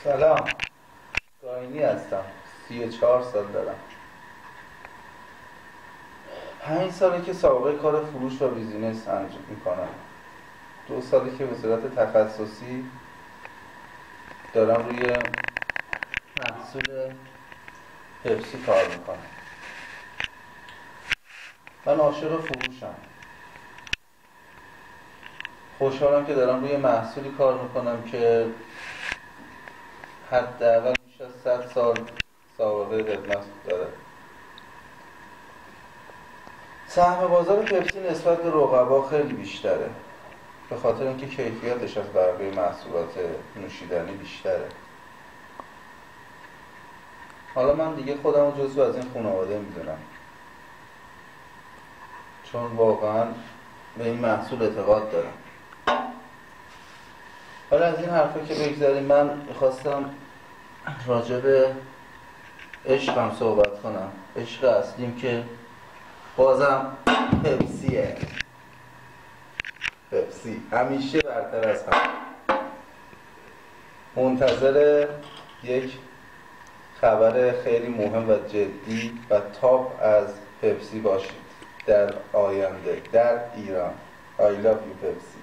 سلام، گاینی هستم. 34 سال دارم. 5 ساله که سابقه کار فروش و بیزینس انجام میکنم. 2 ساله که به صورت تخصصی دارم روی محصول پپسی کار میکنم. من عاشق فروشم. خوشحالم که دارم روی محصولی کار میکنم که حداقل بیش از 100 سال سابقه خدمت داره. سهم بازار پپسی نسبت به رقبا خیلی بیشتره، به خاطر اینکه کیفیتش از بقیه محصولات نوشیدنی بیشتره. حالا من دیگه خودم رو جزو از این خانواده میدونم، چون واقعا به این محصول اعتقاد دارم. حالا از این حرفا که بگذاریم، من میخواستم راجع به عشقم صحبت کنم. عشق اصلیم که بازم پپسیه. پپسی همیشه برتر از هم. منتظر یک خبر خیلی مهم و جدی و تاپ از پپسی باشید در آینده در ایران. I love you پپسی.